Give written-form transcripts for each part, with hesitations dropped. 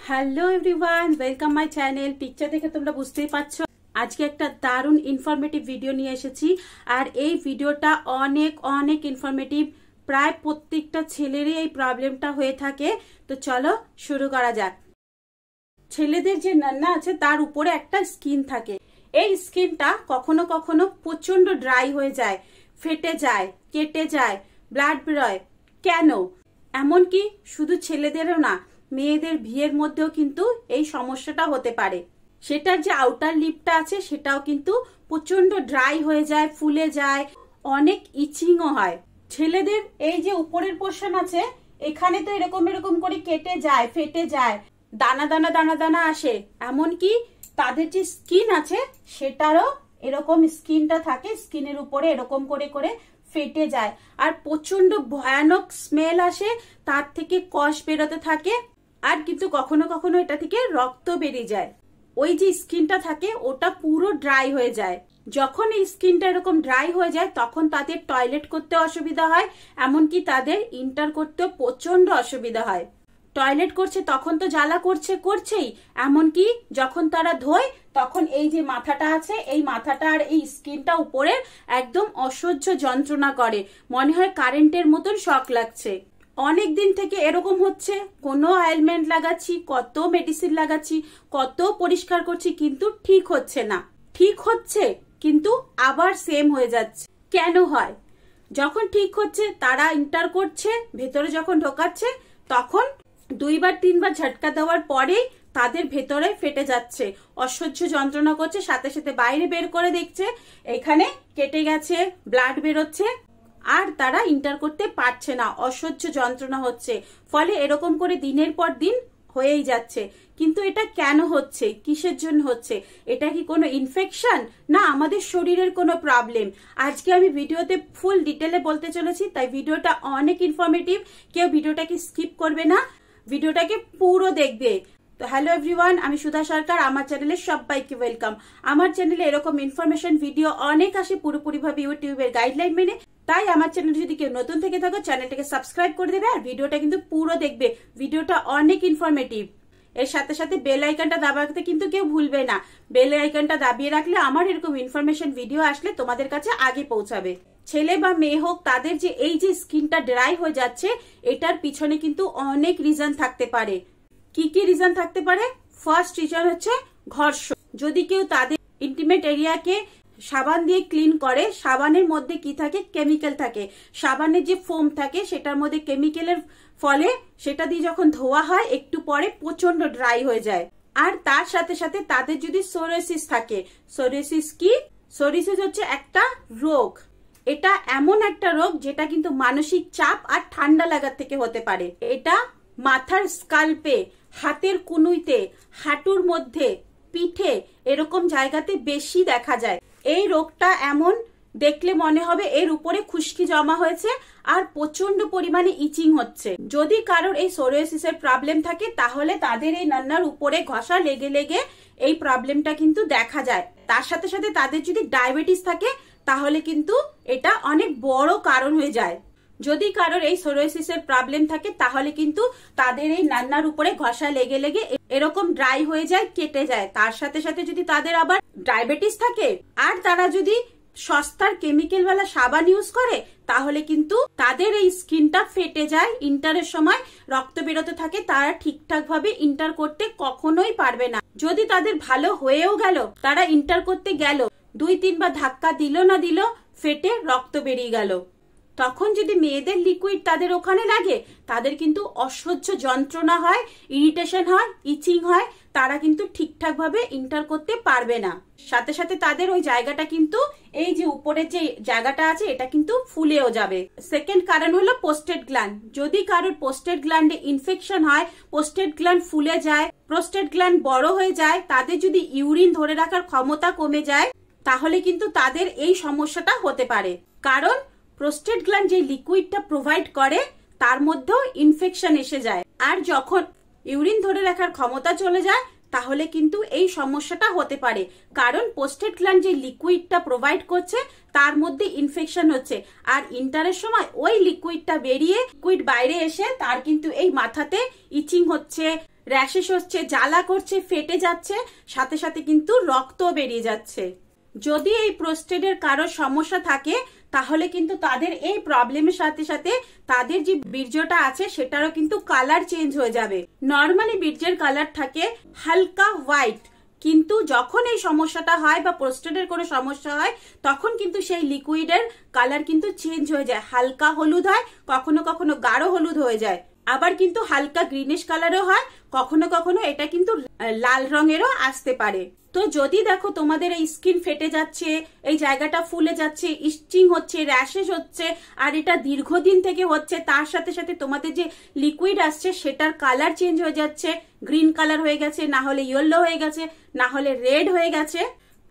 Hello everyone, welcome my channel. Picture দেখে তোমরা বুঝতেই পারছো আজকে একটা দারুণ ইনফরমেটিভ ভিডিও নিয়ে এসেছি। আর এই ভিডিওটা অনেক অনেক ইনফরমেটিভ। প্রায় প্রত্যেকটা ছেলেরই এই প্রবলেমটা হয়ে থাকে। তো চলো শুরু করা যাক। ছেলেদের যে নান্না আছে তার উপরে একটা স্কিন থাকে। এই স্কিনটা কখনো কখনো প্রচন্ড ড্রাই হয়ে যায়, ফেটে যায়, কেটে যায়, ব্লাড বেরোয়। কেন? এমনকি শুধু ছেলেদেরও না, মেয়েদের বিয়ের মধ্যেও কিন্তু এই সমস্যাটা হতে পারে। সেটার যে আউটার লিপটা আছে সেটাও কিন্তু প্রচন্ড ড্রাই হয়ে যায়, ফুলে যায়, অনেক ইচিংও হয়। ছেলেদের এই যে উপরের পোর্শন আছে এখানে তো এরকম এরকম করে কেটে যায়, ফেটে যায়, দানা দানা দানা দানা আসে। এমনকি তাদের যে স্কিন আছে সেটারও এরকম স্কিনটা থাকে, স্কিনের উপরে এরকম করে করে ফেটে যায়। আর প্রচন্ড ভয়ানক স্মেল আসে, তার থেকে কষ বেরোতে থাকে। আর কিন্তু কখনো কখনো এটা থেকে রক্ত বেরিয়ে যায়। ওই যে স্কিনটা থাকে ওটা পুরো ড্রাই হয়ে যায়। যখন এই স্কিনটা এরকম ড্রাই হয়ে যায় তখন তাদের টয়লেট করতে অসুবিধা হয়, এমনকি তাদের ইন্টার করতেও প্রচন্ড অসুবিধা হয়। টয়লেট করছে তখন তো জ্বালা করছেই, এমনকি যখন তারা ধোয় তখন এই যে মাথাটা আছে এই মাথাটা আর এই স্কিনটা উপরে একদম অসহ্য যন্ত্রণা করে, মনে হয় কারেন্টের মতন শক লাগছে। অনেক দিন থেকে এরকম হচ্ছে, কোনো অয়েলমেন্ট লাগাচ্ছি, কত মেডিসিন লাগাচ্ছি, কত পরিষ্কার করছি, কিন্তু ঠিক হচ্ছে না। ঠিক হচ্ছে কিন্তু আবার সেম হয়ে যাচ্ছে। কেন হয়? যখন ঠিক হচ্ছে তারা ইন্টার করছে, ভেতরে যখন ঢোকাচ্ছে তখন 2-3 বার ঝটকা দেওয়ার পরেই তাদের ভেতরে ফেটে যাচ্ছে, অসহ্য যন্ত্রণা করছে, সাথে সাথে বাইরে বের করে দেখছে এখানে কেটে গেছে, ব্লাড বেরোচ্ছে, আর তারা ইন্টার করতে পারছে না, অসহ্য যন্ত্রণা হচ্ছে। ফলে এরকম করে দিনের পর দিন হয়েই যাচ্ছে। কিন্তু এটা কেন হচ্ছে, কিসের জন্য হচ্ছে? এটা কি কোনো ইনফেকশন, না আমাদের শরীরের কোনো প্রবলেম? আজকে আমি ভিডিওতে ফুল ডিটেলে বলতে চলেছি, তাই ভিডিওটা অনেক ইনফরমেটিভ। কেউ ভিডিওটাকে স্কিপ করবে না, ভিডিওটাকে পুরো দেখবে। তো হ্যালো এভরিওয়ান, আমি সুধা সরকার, আমার চ্যানেলে সবাইকে ওয়েলকাম। আমার চ্যানেলে এরকম ইনফরমেশন ভিডিও অনেক আসে পুরোপুরিভাবে ইউটিউবের গাইডলাইন মেনে। তাই আমার চ্যানেল যদি কেউ নতুন থেকে থাকো চ্যানেলটাকে সাবস্ক্রাইব করে দেবে আর ভিডিওটা কিন্তু পুরো দেখবে। ভিডিওটা অনেক ইনফরমেটিভ। এর সাথে সাথে বেল আইকনটা দাবাতে কিন্তু কেউ ভুলবে না। বেল আইকনটা দাবিয়ে রাখলে আমার এরকম ইনফরমেশন ভিডিও আসলে তোমাদের কাছে আগে পৌঁছাবে। ছেলে বা মেয়ে হোক, তাদের যে এই যে স্কিনটা ড্রাই হয়ে যাচ্ছে এটার পিছনে কিন্তু অনেক রিজন থাকতে পারে। কি কি রিজন থাকতে পারে? ফার্স্ট রিজন হচ্ছে ঘর্ষণ। যদি কেউ তাদের ইন্টিমেট এরিয়াকে সাবান দিয়ে ক্লিন করে, সাবানের মধ্যে কি থাকে? কেমিক্যাল থাকে। সাবানের যে ফোম থাকে সেটার মধ্যে কেমিক্যালের ফলে সেটা দিয়ে যখন ধোয়া হয় একটু পরে প্রচন্ড ড্রাই হয়ে যায়। আর তার সাথে সাথে তাদের যদি সোরিয়াসিস থাকে, সোরিয়াসিস কি? সোরিয়াসিস হচ্ছে একটা রোগ। এটা এমন একটা রোগ যেটা কিন্তু মানসিক চাপ আর ঠান্ডা লাগার থেকে হতে পারে। এটা মাথার স্কাল্পে, হাতের কুনুইতে, হাঁটুর মধ্যে, পিঠে এরকম জায়গাতে বেশি দেখা যায়। এই রোগটা এমন, দেখলে মনে হবে এর উপরে খুশকি জমা হয়েছে আর প্রচন্ড পরিমাণে ইচিং হচ্ছে। যদি কারোর এই সোরিয়াসিসের প্রবলেম থাকে তাহলে তাদের এই নান্নার উপরে ঘষা লেগে লেগে এই প্রবলেমটা কিন্তু দেখা যায়। তার সাথে সাথে তাদের যদি ডায়াবেটিস থাকে তাহলে কিন্তু এটা অনেক বড় কারণ হয়ে যায়। যদি কারোর এই সোরিয়াসিসের প্রবলেম থাকে তাহলে কিন্তু তাদের এই নান্নার উপরে ঘষা লেগে লেগে এরকম ড্রাই হয়ে যায়, কেটে যায়। তার সাথে সাথে যদি তাদের আবার ডায়াবেটিস থাকে আর তারা যদি সস্তার কেমিক্যালওয়ালা সাবান ইউজ করে তাহলে কিন্তু তাদের এই স্কিনটা ফেটে যায়, ইন্টারের সময় রক্ত বেরোতে থাকে, তারা ঠিকঠাক ভাবে ইন্টার করতে কখনোই পারবে না। যদি তাদের ভালো হয়েও গেল, তারা ইন্টার করতে গেল, 2-3 বার ধাক্কা দিল না দিল, ফেটে রক্ত বেরিয়ে গেল, তখন যদি মেয়েদের লিকুইড তাদের ওখানে লাগে তাদের কিন্তু অসহ্য যন্ত্রণা হয়, ইরিটেশন হয়, ইচিং হয়, তারা কিন্তু ঠিকঠাক ভাবে ইন্টার করতে পারবে না। সাথে সাথে তাদের ওই জায়গাটা কিন্তু, এই যে উপরের যে জায়গাটা আছে এটা কিন্তু ফুলেও যাবে। সেকেন্ড কারণ হলো প্রোস্টেট গ্ল্যান্ড। যদি কারোর প্রোস্টেট গ্ল্যান্ডে ইনফেকশন হয়, প্রোস্টেট গ্ল্যান্ড ফুলে যায়, প্রোস্টেট গ্ল্যান্ড বড় হয়ে যায়, তাদের যদি ইউরিন ধরে রাখার ক্ষমতা কমে যায় তাহলে কিন্তু তাদের এই সমস্যাটা হতে পারে। কারণ প্রোস্টেট গ্ল্যান্ড যে লিকুইডটা প্রোভাইড করে তার মধ্যেও ইনফেকশন এসে যায়। আর যখন ইউরিন ধরে রাখার ক্ষমতা চলে যায় তাহলে কিন্তু এই সমস্যাটা হতে পারে। কারণ প্রোস্টেট গ্ল্যান্ড যে লিকুইডটা প্রোভাইড করছে তার মধ্যে ইনফেকশন হচ্ছে, আর ইন্টারের সময় ওই লিকুইডটা বেরিয়ে লিকুইড বাইরে এসে তার কিন্তু এই মাথাতে ইচিং হচ্ছে, র্যাশেস হচ্ছে, জ্বালা করছে, ফেটে যাচ্ছে, সাথে সাথে কিন্তু রক্ত বেরিয়ে যাচ্ছে। যদি এই প্রোস্টেটের কারো সমস্যা থাকে তাহলে কিন্তু তাদের এই প্রবলেমের সাথে সাথে তাদের যে বীর্যটা আছে সেটারও কিন্তু কালার চেঞ্জ হয়ে যাবে। নর্মালি বীর্যের কালার থাকে হালকা হোয়াইট, কিন্তু যখন এই সমস্যাটা হয় বা প্রোস্টেটের কোনো সমস্যা হয় তখন কিন্তু সেই লিকুইডের কালার কিন্তু চেঞ্জ হয়ে যায়, হালকা হলুদ হয়, কখনো কখনো গাঢ় হলুদ হয়ে যায়, আবার কিন্তু হালকা গ্রিনিশ কালারও হয়, কখনো কখনো এটা কিন্তু লাল রঙেরও আসতে পারে। তো যদি দেখো তোমাদের এই স্কিন ফেটে যাচ্ছে, এই জায়গাটা ফুলে যাচ্ছে, ইচিং হচ্ছে, র্যাশেস হচ্ছে, আর এটা দীর্ঘদিন থেকে হচ্ছে, তার সাথে সাথে তোমাদের যে লিকুইড আসছে সেটার কালার চেঞ্জ হয়ে যাচ্ছে, গ্রিন কালার হয়ে গেছে, না হলে ইয়েলো হয়ে গেছে, না হলে রেড হয়ে গেছে,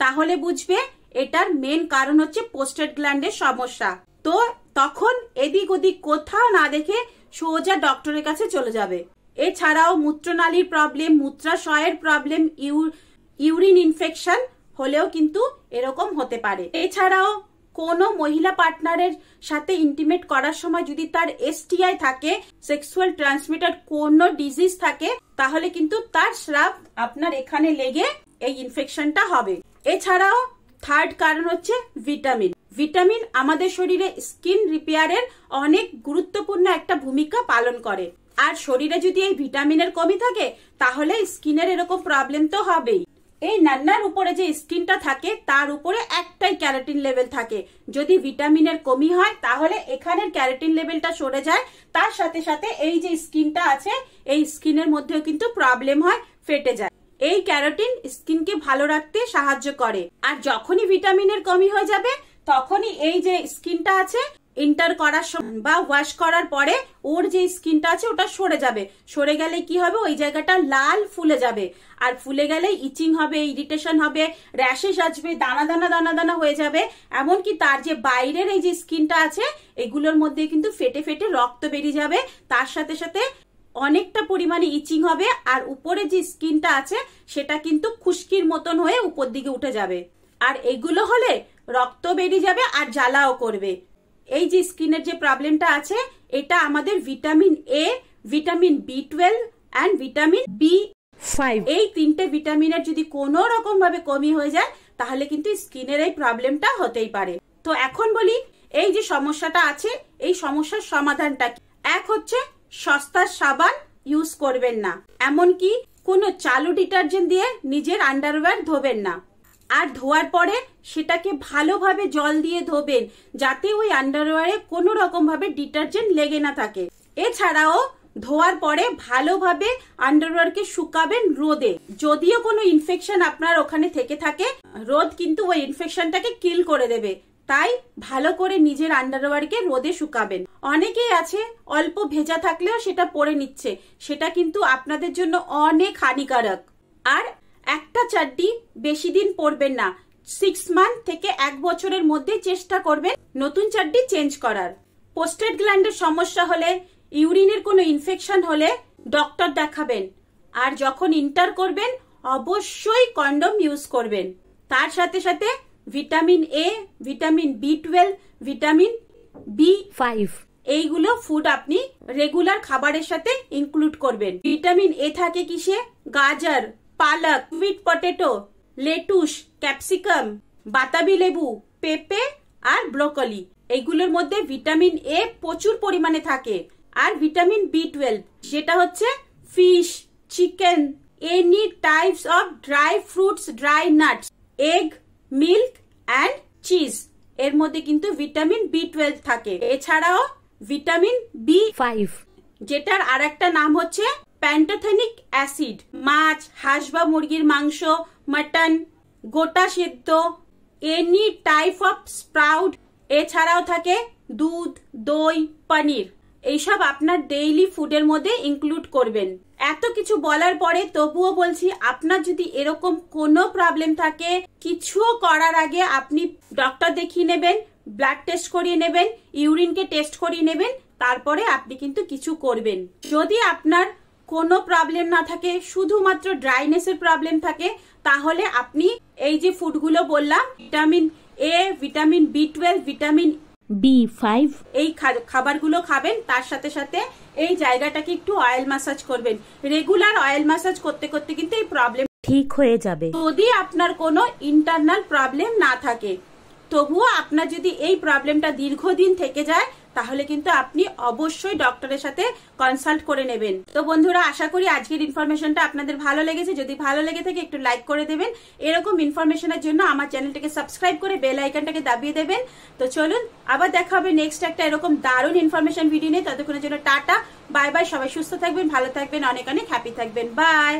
তাহলে বুঝবে এটার মেন কারণ হচ্ছে প্রোস্টেট গ্ল্যান্ডের সমস্যা। তো তখন এদিক ওদিক কোথাও না দেখে সোজা ডক্টরের কাছে চলে যাবে। এছাড়াও মূত্রনালীর প্রবলেম, মূত্রাশয়ের প্রবলেম, ইউরিন ইনফেকশন হলেও কিন্তু এরকম হতে পারে। এছাড়াও কোনো মহিলা পার্টনারের সাথে ইন্টিমেট করার সময় যদি তার এসটিআই থাকে, সেক্সুয়াল ট্রান্সমিটেড কোনো ডিজিজ থাকে, তাহলে কিন্তু তার স্রাব আপনার এখানে লেগে এই ইনফেকশনটা হবে। এছাড়াও থার্ড কারণ হচ্ছে ভিটামিন। ভিটামিন আমাদের শরীরে স্কিন রিপেয়ারের অনেক গুরুত্বপূর্ণ একটা ভূমিকা পালন করে, আর শরীরে যদি এই ভিটামিনের কমি থাকে তাহলে স্কিনের এরকম প্রবলেম তো হবেই। এই নান্নার উপরে যে স্কিনটা থাকে তার উপরে একটাই ক্যারাটিন লেভেল থাকে, যদি ভিটামিনের কমি হয় তাহলে এখানের ক্যারাটিন লেভেলটা সরে যায়, তার সাথে সাথে এই যে স্কিনটা আছে এই স্কিনের মধ্যেও কিন্তু প্রবলেম হয়, ফেটে যায়। এই ক্যারোটিন স্কিনকে ভালো রাখতে সাহায্য করে, আর যখনই ভিটামিনের কমি হয়ে যাবে তখনই এই যে স্কিনটা আছে ইন্টার করার বা ওয়াশ করার পরে ওর যে স্কিনটা আছে ওটা সরে যাবে, সরে গেলে কি হবে ওই জায়গাটা লাল ফুলে যাবে, আর ফুলে গেলে ইচিং হবে, ইরিটেশন হবে, র্যাশেস আসবে, দানা দানা দানা দানা হয়ে যাবে, এমনকি তার যে বাইরের এই যে স্কিনটা আছে এগুলোর মধ্যে কিন্তু ফেটে ফেটে রক্ত বেরিয়ে যাবে, তার সাথে সাথে অনেকটা পরিমাণে ইচিং হবে, আর উপরে যে স্কিনটা আছে সেটা কিন্তু খুশকির মতন হয়ে উপর দিকে উঠে যাবে, আর এগুলো হলে রক্ত বেরিয়ে যাবে আর জ্বালাও করবে। এই যে স্কিনের যে প্রবলেমটা আছে এটা আমাদের ভিটামিন এ, ভিটামিন বি12 এন্ড ভিটামিন বি5 এই তিনটে ভিটামিনের যদি কোনো রকম ভাবে কমি হয়ে যায় তাহলে কিন্তু স্কিনের এই প্রবলেমটা হতেই পারে। তো এখন বলি এই যে সমস্যাটা আছে এই সমস্যার সমাধানটা কি। এক হচ্ছে সস্তার সাবান ইউজ করবেন না, এমনকি কোনো চালু ডিটারজেন্ট দিয়ে নিজের আন্ডারওয়্যার ধোবেন না, আর ধোয়ার পরে সেটাকে ভালোভাবে জল দিয়ে ধোবেন যাতে ওই আন্ডারওয়্যারে কোনো রকম ভাবে ডিটারজেন্ট লেগে না থাকে। এছাড়াও ধোয়ার পরে ভালোভাবে আন্ডারওয়্যারকে শুকাবেন রোদে, যদিও কোনো ইনফেকশন আপনার ওখানে থেকে থাকে রোদ কিন্তু ওই ইনফেকশনটাকে কিল করে দেবে, তাই ভালো করে নিজের আন্ডারওয়্যারকে রোদে শুকাবেন। অনেকেই আছে অল্প ভেজা থাকলেও সেটা পরে নিচ্ছে, সেটা কিন্তু আপনাদের জন্য অনেক হানিকারক। আর একটা চাড্ডি বেশি দিন পরবেন না, 6 মান্থ থেকে 1 বছরের মধ্যে চেষ্টা করবেন নতুন চাড্ডি চেঞ্জ করার। প্রোস্টেট গ্ল্যান্ডের সমস্যা হলে, ইউরিনের কোনো ইনফেকশন হলে ডক্টর দেখাবেন, আর যখন ইন্টার করবেন অবশ্যই কন্ডম ইউজ করবেন। তার সাথে সাথে ভিটামিন এ, ভিটামিন বি12, ভিটামিন বি5 এইগুলো ফুড আপনি রেগুলার খাবারের সাথে ইনক্লুড করবেন। ভিটামিন এ থাকে কিসে? গাজর, পালক, সুইট পটেটো, লেটুস, ক্যাপসিকাম, বাতাবি লেবু, পেঁপে আর ব্রোকলি, এইগুলোর মধ্যে ভিটামিন এ প্রচুর পরিমাণে থাকে। আর ভিটামিন বি12 যেটা হচ্ছে fish, chicken, any types of dry fruits, dry nuts, egg, milk and cheese, এর মধ্যে কিন্তু ভিটামিন বি12 থাকে। এছাড়াও ভিটামিন বি5 যেটার আর একটা নাম হচ্ছে প্যান্টোথেনিক অ্যাসিড, মাছ, হাঁস বা মুরগির মাংস, মাটন, গোটা সেদ্ধ, এনি টাইপ অফ স্প্রাউট, এছাড়াও থাকে দুধ, দই, পনির, এইসব আপনার ডেইলি ফুডের মধ্যে ইনক্লুড করবেন। এত কিছু বলার পরে তবুও বলছি আপনার যদি এরকম কোনো প্রবলেম থাকে কিছুও করার আগে আপনি ডক্টর দেখিয়ে নেবেন, ব্লাড টেস্ট করিয়ে নেবেন, ইউরিনকে টেস্ট করিয়ে নেবেন, তারপরে আপনি কিন্তু কিছু করবেন। যদি আপনার কোনো প্রবলেম না থাকে, শুধুমাত্র ড্রাইনেসের প্রবলেম থাকে, তাহলে আপনি এই যে ফুডগুলো বললাম ভিটামিন এ, ভিটামিন বি12, ভিটামিন B5 এই খাবারগুলো খাবেন, তার সাথে সাথে এই জায়গাটাকে একটু অয়েল ম্যাসাজ করবেন। রেগুলার অয়েল ম্যাসাজ করতে করতে কিন্তু এই প্রবলেম ঠিক হয়ে যাবে। যদি আপনার কোনো ইন্টারনাল প্রবলেম না থাকে, তবুও আপনার যদি এই প্রবলেমটা দীর্ঘদিন থেকে যায়, তাহলে কিন্তু আপনি অবশ্যই ডক্টরের সাথে কনসাল্ট করে নেবেন। তো বন্ধুরা, আশা করি আজকের ইনফরমেশনটা আপনাদের ভালো লেগেছে। যদি ভালো লেগে থাকে একটু লাইক করে দেবেন। এরকম ইনফরমেশনের জন্য আমার চ্যানেলটাকে সাবস্ক্রাইব করে বেল আইকনটাকে দাবিয়ে দেবেন। তো চলুন, আবার দেখা হবে নেক্সট একটা এরকম দারুণ ইনফরমেশন ভিডিও নিয়ে। ততক্ষণের জন্য টাটা, বাই বাই। সবাই সুস্থ থাকবেন, ভালো থাকবেন, অনেক অনেক হ্যাপি থাকবেন। বাই।